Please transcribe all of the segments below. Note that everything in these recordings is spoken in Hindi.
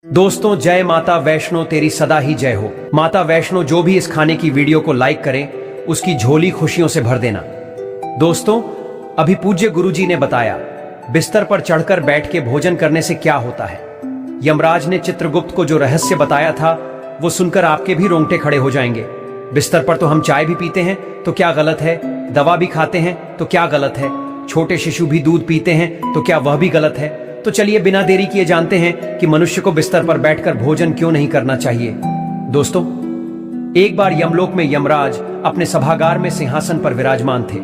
दोस्तों, जय माता वैष्णो, तेरी सदा ही जय हो। माता वैष्णो जो भी इस खाने की वीडियो को लाइक करें उसकी झोली खुशियों से भर देना। दोस्तों, अभी पूज्य गुरुजी ने बताया बिस्तर पर चढ़कर बैठ के भोजन करने से क्या होता है। यमराज ने चित्रगुप्त को जो रहस्य बताया था वो सुनकर आपके भी रोंगटे खड़े हो जाएंगे। बिस्तर पर तो हम चाय भी पीते हैं तो क्या गलत है, दवा भी खाते हैं तो क्या गलत है, छोटे शिशु भी दूध पीते हैं तो क्या वह भी गलत है। तो चलिए बिना देरी किए जानते हैं कि मनुष्य को बिस्तर पर बैठकर भोजन क्यों नहीं करना चाहिए। दोस्तों, एक बार यमलोक में यमराज अपने सभागार में सिंहासन पर विराजमान थे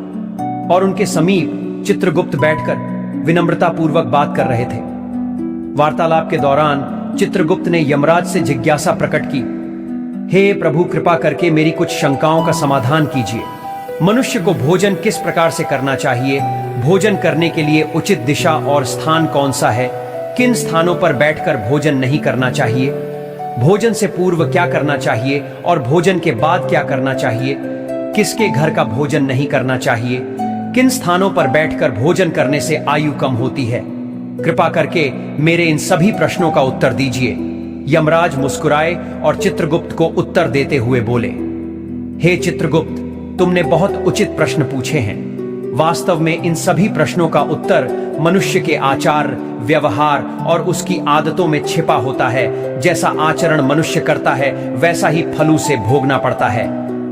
और उनके समीप चित्रगुप्त बैठकर विनम्रता पूर्वक बात कर रहे थे। वार्तालाप के दौरान चित्रगुप्त ने यमराज से जिज्ञासा प्रकट की, हे प्रभु, कृपा करके मेरी कुछ शंकाओं का समाधान कीजिए। मनुष्य को भोजन किस प्रकार से करना चाहिए, भोजन करने के लिए उचित दिशा और स्थान कौन सा है, किन स्थानों पर बैठकर भोजन नहीं करना चाहिए, भोजन से पूर्व क्या करना चाहिए और भोजन के बाद क्या करना चाहिए, किसके घर का भोजन नहीं करना चाहिए, किन स्थानों पर बैठकर भोजन करने से आयु कम होती है। कृपा करके मेरे इन सभी प्रश्नों का उत्तर दीजिए। यमराज मुस्कुराए और चित्रगुप्त को उत्तर देते हुए बोले, हे चित्रगुप्त, तुमने बहुत उचित प्रश्न पूछे हैं। वास्तव में इन सभी प्रश्नों का उत्तर मनुष्य के आचार, व्यवहार और उसकी आदतों में छिपा होता है। जैसा आचरण मनुष्य करता है वैसा ही फल उसे भोगना पड़ता है।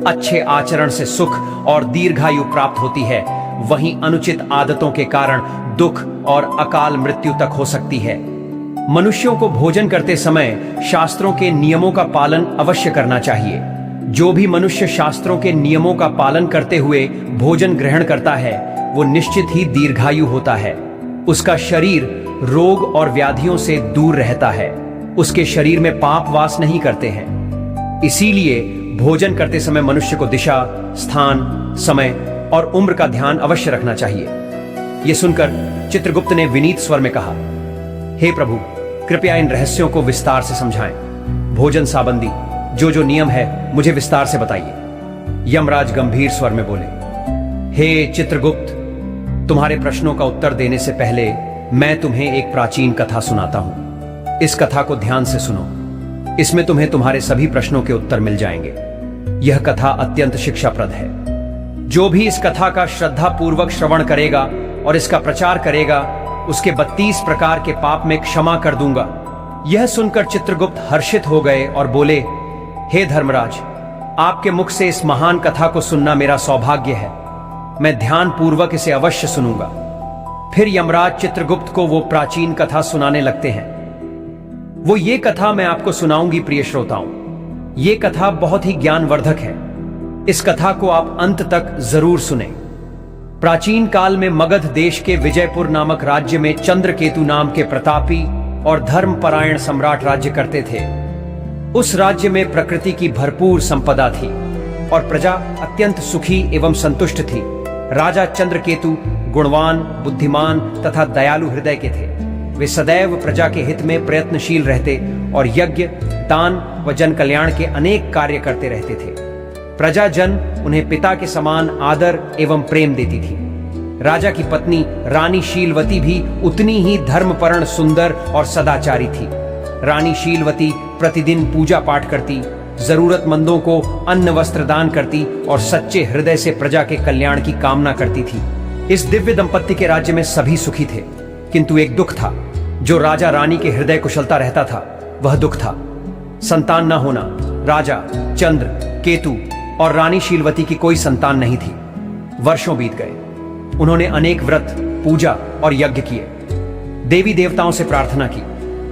अच्छे आचरण से सुख और दीर्घायु प्राप्त होती है, वहीं अनुचित आदतों के कारण दुख और अकाल मृत्यु तक हो सकती है। मनुष्यों को भोजन करते समय शास्त्रों के नियमों का पालन अवश्य करना चाहिए। जो भी मनुष्य शास्त्रों के नियमों का पालन करते हुए भोजन ग्रहण करता है वो निश्चित ही दीर्घायु होता है। उसका शरीर रोग और व्याधियों से दूर रहता है। उसके शरीर में पाप वास नहीं करते हैं। इसीलिए भोजन करते समय मनुष्य को दिशा, स्थान, समय और उम्र का ध्यान अवश्य रखना चाहिए। यह सुनकर चित्रगुप्त ने विनीत स्वर में कहा, हे प्रभु, कृपया इन रहस्यों को विस्तार से समझाएं। भोजन संबंधी जो नियम है मुझे विस्तार से बताइए। यमराज गंभीर स्वर में बोले, हे चित्रगुप्त, तुम्हारे प्रश्नों का उत्तर देने से पहले मैं तुम्हें एक प्राचीन कथा सुनाता हूं। इस कथा को ध्यान से सुनो। इसमें तुम्हें तुम्हारे सभी प्रश्नों के उत्तर मिल जाएंगे। यह कथा अत्यंत शिक्षाप्रद है। जो भी इस कथा का श्रद्धा पूर्वक श्रवण करेगा और इसका प्रचार करेगा उसके 32 प्रकार के पाप में क्षमा कर दूंगा। यह सुनकर चित्रगुप्त हर्षित हो गए और बोले, हे धर्मराज, आपके मुख से इस महान कथा को सुनना मेरा सौभाग्य है। मैं ध्यान पूर्वक इसे अवश्य सुनूंगा। फिर यमराज चित्रगुप्त को वो प्राचीन कथा सुनाने लगते हैं। वो ये कथा मैं आपको सुनाऊंगी प्रिय श्रोताओं। ये कथा बहुत ही ज्ञानवर्धक है। इस कथा को आप अंत तक जरूर सुने। प्राचीन काल में मगध देश के विजयपुर नामक राज्य में चंद्रकेतु नाम के प्रतापी और धर्मपरायण सम्राट राज्य करते थे। उस राज्य में प्रकृति की भरपूर संपदा थी और प्रजा अत्यंत सुखी एवं संतुष्ट थी। राजा चंद्रकेतु गुणवान, बुद्धिमान तथा दयालु हृदय के थे। वे सदैव प्रजा के हित में प्रयत्नशील रहते और यज्ञ, दान व जन कल्याण के अनेक कार्य करते रहते थे। प्रजा जन उन्हें पिता के समान आदर एवं प्रेम देती थी। राजा की पत्नी रानी शीलवती भी उतनी ही धर्मपरायण, सुंदर और सदाचारी थी। रानी शीलवती प्रतिदिन पूजा पाठ करती, जरूरतमंदों को अन्न वस्त्र दान करती और सच्चे हृदय से प्रजा के कल्याण की कामना करती थी। इस दिव्य दंपत्ति के राज्य में सभी सुखी थे, किंतु एक दुख था जो राजा रानी के हृदय कुशलता रहता था। वह दुख था संतान न होना। राजा चंद्र केतु और रानी शीलवती की कोई संतान नहीं थी। वर्षों बीत गए। उन्होंने अनेक व्रत, पूजा और यज्ञ किए, देवी देवताओं से प्रार्थना की,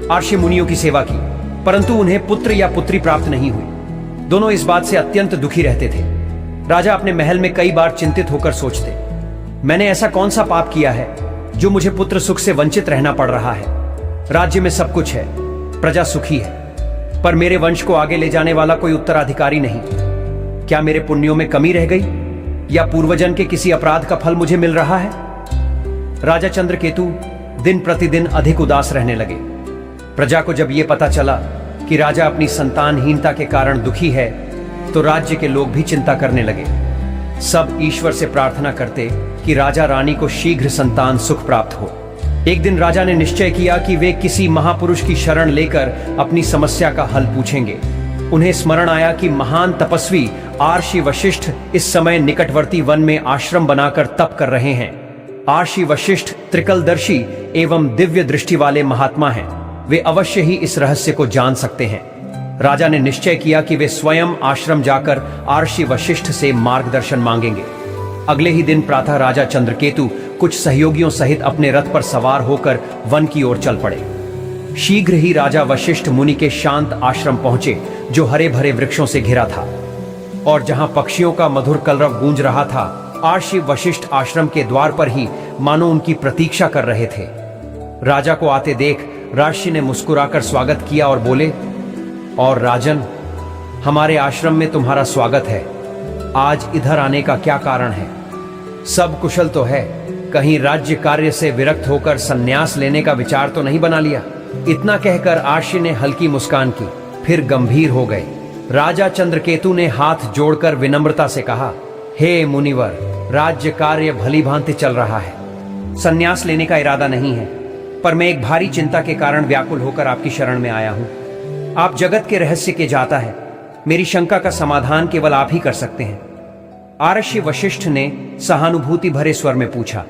अर्षि मुनियों की सेवा की, परंतु उन्हें पुत्र या पुत्री प्राप्त नहीं हुई। दोनों इस बात से अत्यंत दुखी रहते थे। राजा अपने महल में कई बार चिंतित होकर सोचते, मैंने ऐसा कौन सा पाप किया है जो मुझे पुत्र सुख से वंचित रहना पड़ रहा है। राज्य में सब कुछ है, प्रजा सुखी है, पर मेरे वंश को आगे ले जाने वाला कोई उत्तराधिकारी नहीं। क्या मेरे पुण्यों में कमी रह गई या पूर्वजन के किसी अपराध का फल मुझे मिल रहा है। राजा चंद्रकेतु दिन प्रतिदिन अधिक उदास रहने लगे। प्रजा को जब यह पता चला कि राजा अपनी संतानहीनता के कारण दुखी है तो राज्य के लोग भी चिंता करने लगे। सब ईश्वर से प्रार्थना करते कि राजा रानी को शीघ्र संतान सुख प्राप्त हो। एक दिन राजा ने निश्चय किया कि वे किसी महापुरुष की शरण लेकर अपनी समस्या का हल पूछेंगे। उन्हें स्मरण आया कि महान तपस्वी आर्षि वशिष्ठ इस समय निकटवर्ती वन में आश्रम बनाकर तप कर रहे हैं। आर्षि वशिष्ठ त्रिकलदर्शी एवं दिव्य दृष्टि वाले महात्मा हैं। वे अवश्य ही इस रहस्य को जान सकते हैं। राजा ने निश्चय किया कि वे स्वयं आश्रम जाकर आर्षि वशिष्ठ से मार्गदर्शन मांगेंगे। अगले ही दिन प्रातः राजा चंद्रकेतु कुछ सहयोगियों सहित अपने रथ पर सवार होकर वन की ओर चल पड़े। शीघ्र ही राजा वशिष्ठ मुनि के शांत आश्रम पहुंचे, जो हरे भरे वृक्षों से घिरा था और जहां पक्षियों का मधुर कलरव गूंज रहा था। आर्षि वशिष्ठ आश्रम के द्वार पर ही मानो उनकी प्रतीक्षा कर रहे थे। राजा को आते देख राजर्षि ने मुस्कुराकर स्वागत किया और बोले, और राजन, हमारे आश्रम में तुम्हारा स्वागत है। आज इधर आने का क्या कारण है? सब कुशल तो है? कहीं राज्य कार्य से विरक्त होकर संन्यास लेने का विचार तो नहीं बना लिया? इतना कहकर आर्षि ने हल्की मुस्कान की, फिर गंभीर हो गए। राजा चंद्रकेतु ने हाथ जोड़कर विनम्रता से कहा, हे मुनिवर, राज्य कार्य भली भांति चल रहा है। संन्यास लेने का इरादा नहीं है, पर मैं एक भारी चिंता के कारण व्याकुल होकर आपकी शरण में आया हूं। आप जगत के रहस्य के जाता है। मेरी शंका का समाधान केवल आप ही कर सकते हैं। आर्षि वशिष्ठ ने सहानुभूति भरे स्वर में पूछा,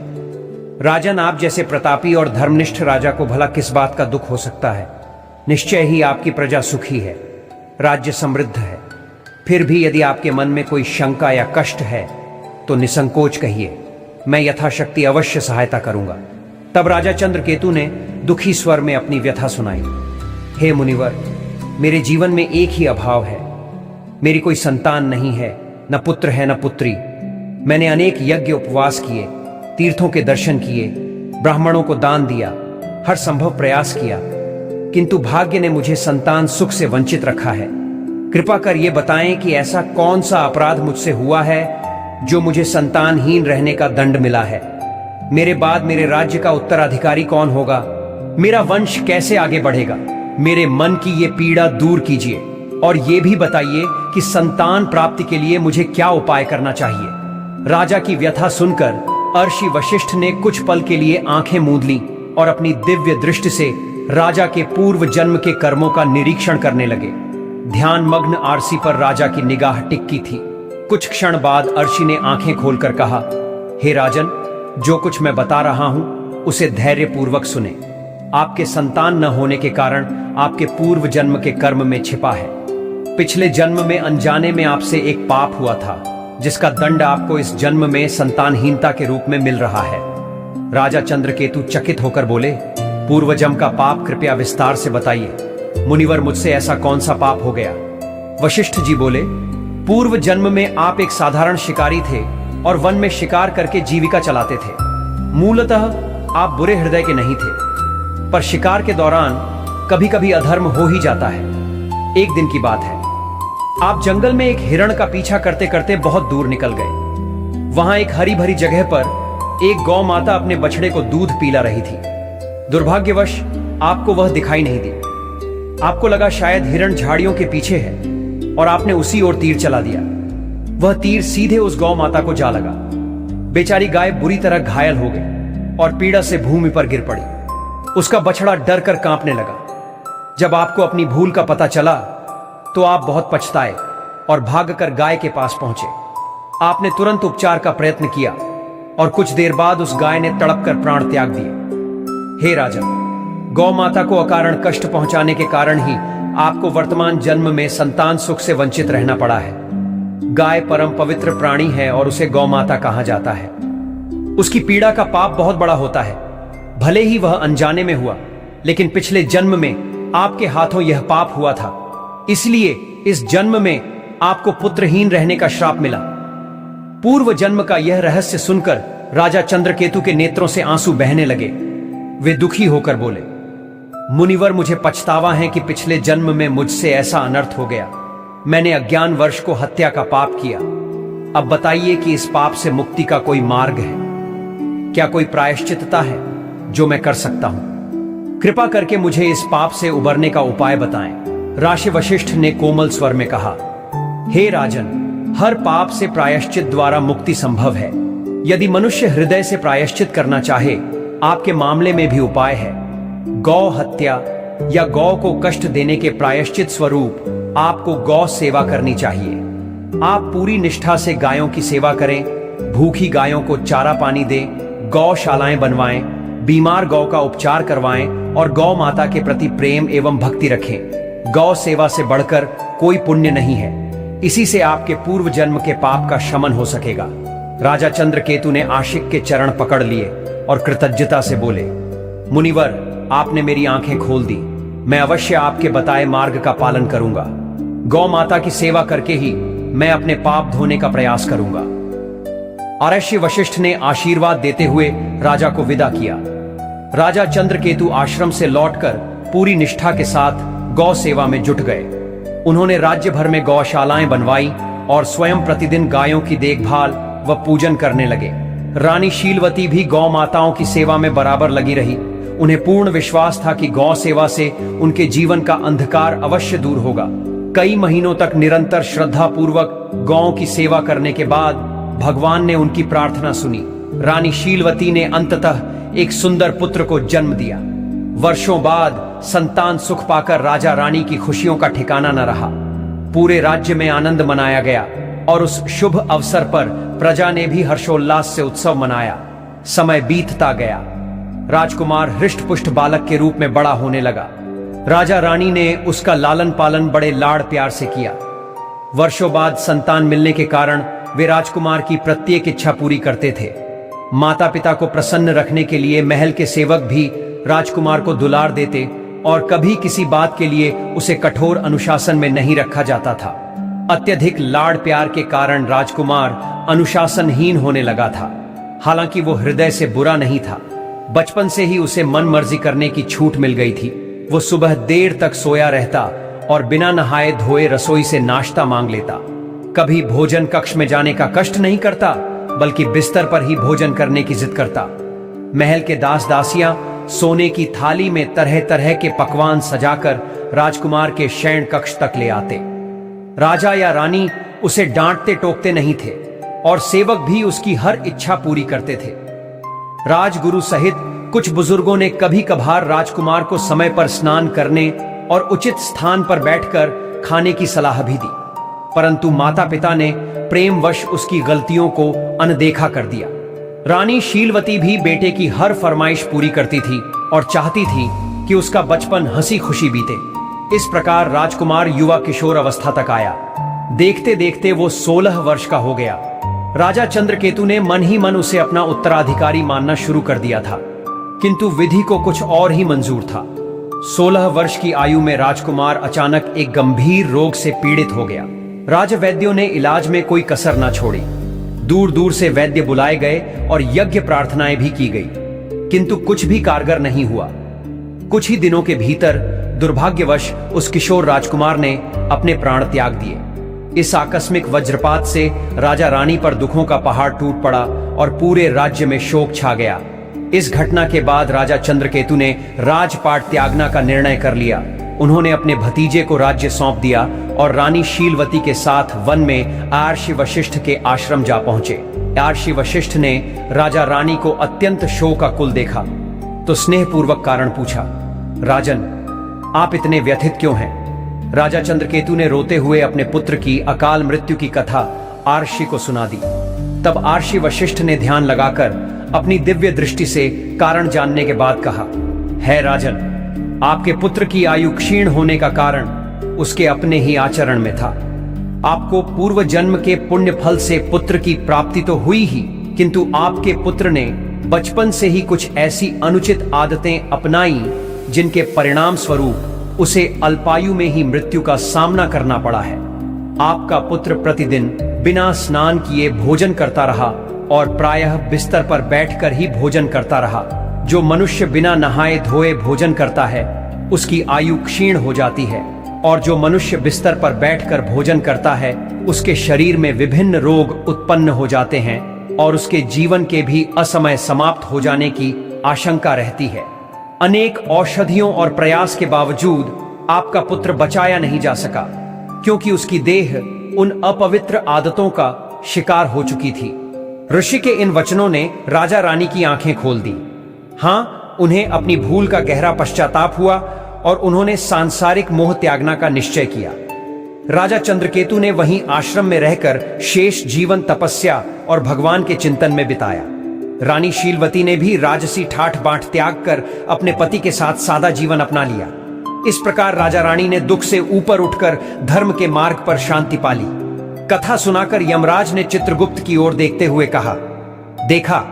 राजन, आप जैसे प्रतापी और धर्मनिष्ठ राजा को भला किस बात का दुख हो सकता है? निश्चय ही आपकी प्रजा सुखी है, राज्य समृद्ध है। फिर भी यदि आपके मन में कोई शंका या कष्ट है तो निसंकोच कहिए, मैं यथाशक्ति अवश्य सहायता करूंगा। तब राजा चंद्रकेतु ने दुखी स्वर में अपनी व्यथा सुनाई। हे मुनिवर, मेरे जीवन में एक ही अभाव है। मेरी कोई संतान नहीं है, न पुत्र है न पुत्री। मैंने अनेक यज्ञ उपवास किए, तीर्थों के दर्शन किए, ब्राह्मणों को दान दिया, हर संभव प्रयास किया, किंतु भाग्य ने मुझे संतान सुख से वंचित रखा है। कृपा कर ये बताएं कि ऐसा कौन सा अपराध मुझसे हुआ है जो मुझे संतानहीन रहने का दंड मिला है? मेरे बाद मेरे राज्य का उत्तराधिकारी कौन होगा? मेरा वंश कैसे आगे बढ़ेगा? मेरे मन की ये पीड़ा दूर कीजिए और ये भी बताइए कि संतान प्राप्ति के लिए मुझे क्या उपाय करना चाहिए। राजा की व्यथा सुनकर आर्षि वशिष्ठ ने कुछ पल के लिए आंखें मूंद लीं और अपनी दिव्य दृष्टि से राजा के पूर्व जन्म के कर्मों का निरीक्षण करने लगे। ध्यान मग्न आर्षि पर राजा की निगाह टिकी थी। कुछ क्षण बाद आर्षि ने आंखें खोलकर कहा, हे राजन, जो कुछ मैं बता रहा हूं उसे धैर्य पूर्वक सुने। आपके संतान न होने के कारण आपके पूर्व जन्म के कर्म में छिपा है। पिछले जन्म में अनजाने में आपसे एक पाप हुआ था, जिसका दंड आपको इस जन्म में संतानहीनता के रूप में मिल रहा है। राजा चंद्रकेतु चकित होकर बोले, पूर्व जन्म का पाप कृपया विस्तार से बताइए। मुनिवर, मुझसे ऐसा कौन सा पाप हो गया? वशिष्ठ जी बोले, पूर्व जन्म में आप एक साधारण शिकारी थे और वन में शिकार करके जीविका चलाते थे। मूलतः आप बुरे हृदय के नहीं थे, पर शिकार के दौरान कभी कभी अधर्म हो ही जाता है। एक दिन की बात है, आप जंगल में एक हिरण का पीछा करते करते बहुत दूर निकल गए। वहां एक हरी भरी जगह पर एक गौ माता अपने बछड़े को दूध पिला रही थी। दुर्भाग्यवश आपको वह दिखाई नहीं दी। आपको लगा शायद हिरण झाड़ियों के पीछे है और आपने उसी ओर तीर चला दिया। वह तीर सीधे उस गौ माता को जा लगा। बेचारी गाय बुरी तरह घायल हो गई और पीड़ा से भूमि पर गिर पड़ी। उसका बछड़ा डर कर कांपने लगा। जब आपको अपनी भूल का पता चला तो आप बहुत पछताए और भागकर गाय के पास पहुंचे। आपने तुरंत उपचार का प्रयत्न किया और कुछ देर बाद उस गाय ने तड़प कर प्राण त्याग दिए। हे राजन, गौ माता को अकारण कष्ट पहुंचाने के कारण ही आपको वर्तमान जन्म में संतान सुख से वंचित रहना पड़ा है। गाय परम पवित्र प्राणी है और उसे गौ माता कहा जाता है। उसकी पीड़ा का पाप बहुत बड़ा होता है। भले ही वह अनजाने में हुआ, लेकिन पिछले जन्म में आपके हाथों यह पाप हुआ था, इसलिए इस जन्म में आपको पुत्रहीन रहने का श्राप मिला। पूर्व जन्म का यह रहस्य सुनकर राजा चंद्रकेतु के नेत्रों से आंसू बहने लगे। वे दुखी होकर बोले, मुनिवर, मुझे पछतावा है कि पिछले जन्म में मुझसे ऐसा अनर्थ हो गया। मैंने अज्ञान वर्ष को हत्या का पाप किया। अब बताइए कि इस पाप से मुक्ति का कोई मार्ग है? क्या कोई प्रायश्चितता है जो मैं कर सकता हूं? कृपा करके मुझे इस पाप से उबरने का उपाय बताएं। राशि वशिष्ठ ने कोमल स्वर में कहा, हे राजन, हर पाप से प्रायश्चित द्वारा मुक्ति संभव है। यदि मनुष्य हृदय से प्रायश्चित करना चाहे आपके मामले में भी उपाय है। गौ हत्या या गौ को कष्ट देने के प्रायश्चित स्वरूप आपको गौ सेवा करनी चाहिए। आप पूरी निष्ठा से गायों की सेवा करें, भूखी गायों को चारा पानी दें, गौशालाएं बनवाएं, बीमार गौ का उपचार करवाएं और गौ माता के प्रति प्रेम एवं भक्ति रखें। गौ सेवा से बढ़कर कोई पुण्य नहीं है। इसी से आपके पूर्व जन्म के पाप का शमन हो सकेगा। राजा चंद्रकेतु ने आशिक के चरण पकड़ लिए और कृतज्ञता से बोले, मुनिवर, आपने मेरी आंखें खोल दी। मैं अवश्य आपके बताए मार्ग का पालन करूंगा। गौ माता की सेवा करके ही मैं अपने पाप धोने का प्रयास करूंगा। महर्षि वशिष्ठ ने आशीर्वाद देते हुए राजा को विदा किया। राजा चंद्रकेतु आश्रम से लौटकर पूरी निष्ठा के साथ गौ सेवा में जुट गए। उन्होंने राज्य भर में गौशालाएं बनवाई और स्वयं प्रतिदिन गायों की देखभाल व पूजन करने लगे। रानी शीलवती भी गौ माताओं की सेवा में बराबर लगी रही। उन्हें पूर्ण विश्वास था कि गौ सेवा से उनके जीवन का अंधकार अवश्य दूर होगा। कई महीनों तक निरंतर श्रद्धा पूर्वक गौ की सेवा करने के बाद भगवान ने उनकी प्रार्थना सुनी। रानी शीलवती ने अंततः एक सुंदर पुत्र को जन्म दिया। वर्षों बाद संतान सुख पाकर राजा रानी की खुशियों का ठिकाना न रहा। पूरे राज्य में आनंद मनाया गया और उस शुभ अवसर पर प्रजा ने भी हर्षोल्लास से उत्सव मनाया। समय बीतता गया। राजकुमार हृष्ट पुष्ट बालक के रूप में बड़ा होने लगा। राजा रानी ने उसका लालन पालन बड़े लाड़ प्यार से किया। वर्षों बाद संतान मिलने के कारण वे राजकुमार की प्रत्येक इच्छा पूरी करते थे। माता पिता को प्रसन्न रखने के लिए महल के सेवक भी राजकुमार को दुलार देते और कभी किसी बात के लिए उसे कठोर अनुशासन में नहीं रखा जाता था। अत्यधिक लाड़ प्यार के कारण राजकुमार अनुशासनहीन होने लगा था। हालांकि वो हृदय से बुरा नहीं था। बचपन से ही उसे मन मर्जी करने की छूट मिल गई थी। वो सुबह देर तक सोया रहता और बिना नहाए धोए रसोई से नाश्ता मांग लेता। कभी भोजन कक्ष में जाने का कष्ट नहीं करता, बल्कि बिस्तर पर ही भोजन करने की जिद करता। महल के दास दासियां सोने की थाली में तरह तरह के पकवान सजाकर राजकुमार के शयन कक्ष तक ले आते। राजा या रानी उसे डांटते टोकते नहीं थे और सेवक भी उसकी हर इच्छा पूरी करते थे। राजगुरु सहित कुछ बुजुर्गों ने कभी कभार राजकुमार को समय पर स्नान करने और उचित स्थान पर बैठकर खाने की सलाह भी दी, परंतु माता पिता ने प्रेमवश उसकी गलतियों को अनदेखा कर दिया। रानी शीलवती भी बेटे की हर फरमाइश पूरी करती थी और चाहती थी कि उसका बचपन हंसी खुशी बीते। इस प्रकार राजकुमार युवा किशोर अवस्था तक आया। देखते देखते वो 16 वर्ष का हो गया। राजा चंद्रकेतु ने मन ही मन उसे अपना उत्तराधिकारी मानना शुरू कर दिया था, किंतु विधि को कुछ और ही मंजूर था। 16 वर्ष की आयु में राजकुमार अचानक एक गंभीर रोग से पीड़ित हो गया। राजवैद्यों ने इलाज में कोई कसर न छोड़ी। दूर दूर से वैद्य बुलाए गए और यज्ञ प्रार्थनाएं भी की गई, किंतु कुछ भी कारगर नहीं हुआ। कुछ ही दिनों के भीतर दुर्भाग्यवश उस किशोर राजकुमार ने अपने प्राण त्याग दिए। इस आकस्मिक वज्रपात से राजा रानी पर दुखों का पहाड़ टूट पड़ा और पूरे राज्य में शोक छा गया। इस घटना के बाद राजा चंद्रकेतु ने राजपाट त्यागना का निर्णय कर लिया। उन्होंने अपने भतीजे को राज्य सौंप दिया और रानी शीलवती के साथ वन में महर्षि वशिष्ठ के आश्रम जा पहुंचे। महर्षि वशिष्ठ ने राजा रानी को अत्यंत शोकाकुल देखा तो स्नेहपूर्वक कारण पूछा, राजन, आप इतने व्यथित क्यों हैं? राजा चंद्रकेतु ने रोते हुए अपने पुत्र की अकाल मृत्यु की कथा महर्षि को सुना दी। तब महर्षि वशिष्ठ ने ध्यान लगाकर अपनी दिव्य दृष्टि से कारण जानने के बाद कहा, है राजन, आपके पुत्र की आयु क्षीण होने का कारण उसके अपने ही आचरण में था। आपको पूर्व जन्म के पुण्य फल से पुत्र की प्राप्ति तो हुई ही, किंतु आपके पुत्र ने बचपन से ही कुछ ऐसी अनुचित आदतें अपनाई जिनके परिणाम स्वरूप उसे अल्पायु में ही मृत्यु का सामना करना पड़ा है। आपका पुत्र प्रतिदिन बिना स्नान किए भोजन करता रहा और प्रायः बिस्तर पर बैठकर ही भोजन करता रहा। जो मनुष्य बिना नहाए धोए भोजन करता है उसकी आयु क्षीण हो जाती है, और जो मनुष्य बिस्तर पर बैठकर भोजन करता है उसके शरीर में विभिन्न रोग उत्पन्न हो जाते हैं और उसके जीवन के भी असमय समाप्त हो जाने की आशंका रहती है। अनेक औषधियों और प्रयास के बावजूद आपका पुत्र बचाया नहीं जा सका, क्योंकि उसकी देह उन अपवित्र आदतों का शिकार हो चुकी थी। ऋषि के इन वचनों ने राजा रानी की आंखें खोल दी। हाँ, उन्हें अपनी भूल का गहरा पश्चाताप हुआ और उन्होंने सांसारिक मोह त्यागना का निश्चय किया। राजा चंद्रकेतु ने वहीं आश्रम में रहकर शेष जीवन तपस्या और भगवान के चिंतन में बिताया। रानी शीलवती ने भी राजसी ठाठ बांट त्याग कर अपने पति के साथ सादा जीवन अपना लिया। इस प्रकार राजा रानी ने दुख से ऊपर उठकर धर्म के मार्ग पर शांति पाली। कथा सुनाकर यमराज ने चित्रगुप्त की ओर देखते हुए कहा, देखा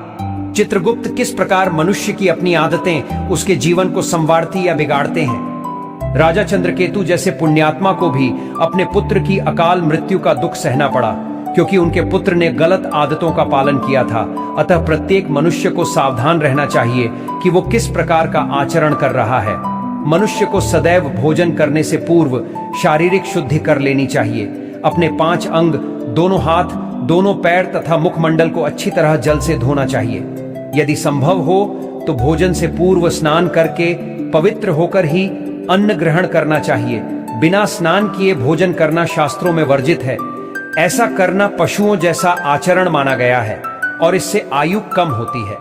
चित्रगुप्त किस प्रकार मनुष्य की अपनी आदतें उसके जीवन को संवारती या बिगाड़ते हैं। राजा चंद्रकेतु जैसे पुण्यात्मा को भी अपने पुत्र की अकाल मृत्यु का दुख सहना पड़ा, क्योंकि उनके पुत्र ने गलत आदतों का पालन किया था। अतः प्रत्येक मनुष्य को सावधान रहना चाहिए कि वो किस प्रकार का आचरण कर रहा है। मनुष्य को सदैव भोजन करने से पूर्व शारीरिक शुद्धि कर लेनी चाहिए। अपने 5 अंग, दोनों हाथ, दोनों पैर तथा मुखमंडल को अच्छी तरह जल से धोना चाहिए। यदि संभव हो तो भोजन से पूर्व स्नान करके पवित्र होकर ही अन्न ग्रहण करना चाहिए। बिना स्नान किए भोजन करना शास्त्रों में वर्जित है। ऐसा करना पशुओं जैसा आचरण माना गया है और इससे आयु कम होती है।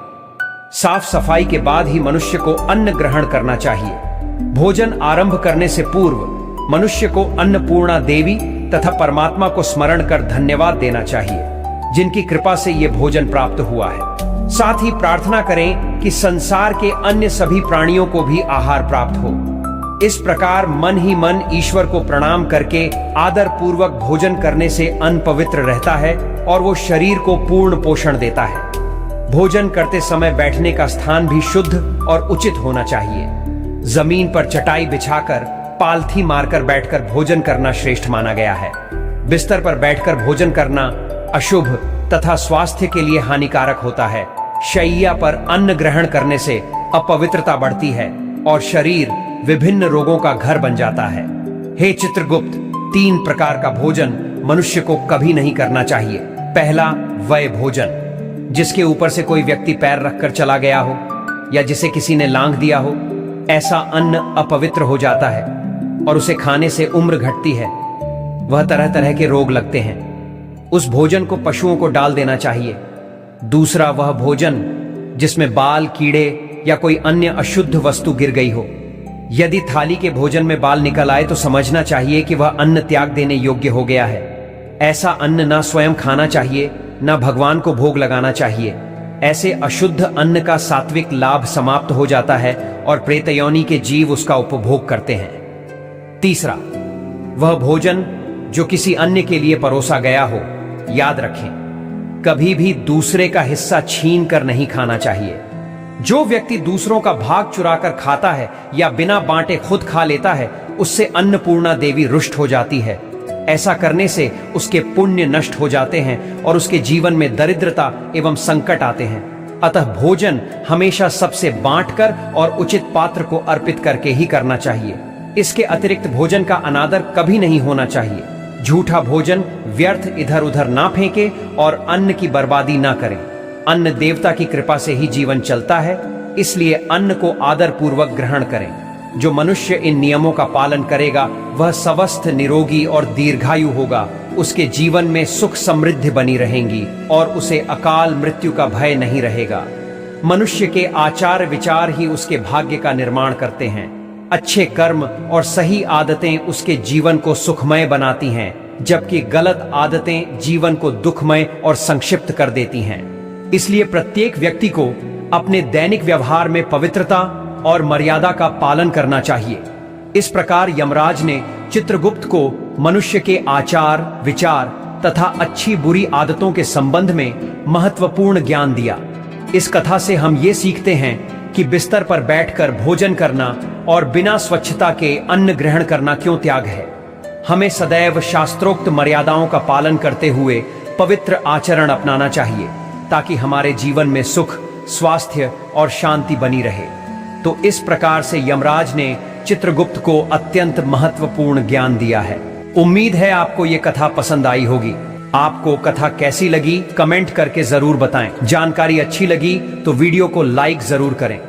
साफ सफाई के बाद ही मनुष्य को अन्न ग्रहण करना चाहिए। भोजन आरंभ करने से पूर्व मनुष्य को अन्नपूर्णा देवी तथा परमात्मा को स्मरण कर धन्यवाद देना चाहिए, जिनकी कृपा से यह भोजन प्राप्त हुआ है। साथ ही प्रार्थना करें कि संसार के अन्य सभी प्राणियों को भी आहार प्राप्त हो। इस प्रकार मन ही मन ईश्वर को प्रणाम करके आदर पूर्वक भोजन करने से अन्न पवित्र रहता है और वो शरीर को पूर्ण पोषण देता है। भोजन करते समय बैठने का स्थान भी शुद्ध और उचित होना चाहिए। जमीन पर चटाई बिछाकर पालथी मारकर बैठकर भोजन करना श्रेष्ठ माना गया है। बिस्तर पर बैठकर भोजन करना अशुभ तथा स्वास्थ्य के लिए हानिकारक होता है। शैया पर अन्न ग्रहण करने से अपवित्रता बढ़ती है और शरीर विभिन्न रोगों का घर बन जाता है। हे चित्रगुप्त, 3 प्रकार का भोजन मनुष्य को कभी नहीं करना चाहिए। पहला, वय भोजन, जिसके ऊपर से कोई व्यक्ति पैर रखकर चला गया हो या जिसे किसी ने लांघ दिया हो। ऐसा अन्न अपवित्र हो जाता है और उसे खाने से उम्र घटती है। वह तरह तरह के रोग लगते हैं। उस भोजन को पशुओं को डाल देना चाहिए। दूसरा, वह भोजन जिसमें बाल, कीड़े या कोई अन्य अशुद्ध वस्तु गिर गई हो। यदि थाली के भोजन में बाल निकल आए तो समझना चाहिए कि वह अन्न त्याग देने योग्य हो गया है। ऐसा अन्न ना स्वयं खाना चाहिए, ना भगवान को भोग लगाना चाहिए। ऐसे अशुद्ध अन्न का सात्विक लाभ समाप्त हो जाता है और प्रेतयोनि के जीव उसका उपभोग करते हैं। तीसरा, वह भोजन जो किसी अन्य के लिए परोसा गया हो। याद रखें, कभी भी दूसरे का हिस्सा छीन कर नहीं खाना चाहिए। जो व्यक्ति दूसरों का भाग चुराकर खाता है या बिना बांटे खुद खा लेता है, उससे अन्नपूर्णा देवी रुष्ट हो जाती है। ऐसा करने से उसके पुण्य नष्ट हो जाते हैं और उसके जीवन में दरिद्रता एवं संकट आते हैं। अतः भोजन हमेशा सबसे बांटकर और उचित पात्र को अर्पित करके ही करना चाहिए। इसके अतिरिक्त भोजन का अनादर कभी नहीं होना चाहिए। झूठा भोजन व्यर्थ इधर उधर ना फेंके और अन्न की बर्बादी ना करें। अन्न देवता की कृपा से ही जीवन चलता है, इसलिए अन्न को आदर पूर्वक ग्रहण करें। जो मनुष्य इन नियमों का पालन करेगा वह स्वस्थ, निरोगी और दीर्घायु होगा। उसके जीवन में सुख समृद्धि बनी रहेंगी और उसे अकाल मृत्यु का भय नहीं रहेगा। मनुष्य के आचार विचार ही उसके भाग्य का निर्माण करते हैं। अच्छे कर्म और सही आदतें उसके जीवन को सुखमय बनाती हैं, जबकि गलत आदतें जीवन को दुखमय और संक्षिप्त कर देती हैं। इसलिए प्रत्येक व्यक्ति को अपने दैनिक व्यवहार में पवित्रता और मर्यादा का पालन करना चाहिए। इस प्रकार यमराज ने चित्रगुप्त को मनुष्य के आचार विचार तथा अच्छी बुरी आदतों के संबंध में महत्वपूर्ण ज्ञान दिया। इस कथा से हम ये सीखते हैं कि बिस्तर पर बैठकर भोजन करना और बिना स्वच्छता के अन्न ग्रहण करना क्यों त्याग है। हमें सदैव शास्त्रोक्त मर्यादाओं का पालन करते हुए पवित्र आचरण अपनाना चाहिए, ताकि हमारे जीवन में सुख, स्वास्थ्य और शांति बनी रहे। तो इस प्रकार से यमराज ने चित्रगुप्त को अत्यंत महत्वपूर्ण ज्ञान दिया है। उम्मीद है आपको ये कथा पसंद आई होगी। आपको कथा कैसी लगी कमेंट करके जरूर बताएं। जानकारी अच्छी लगी तो वीडियो को लाइक जरूर करें।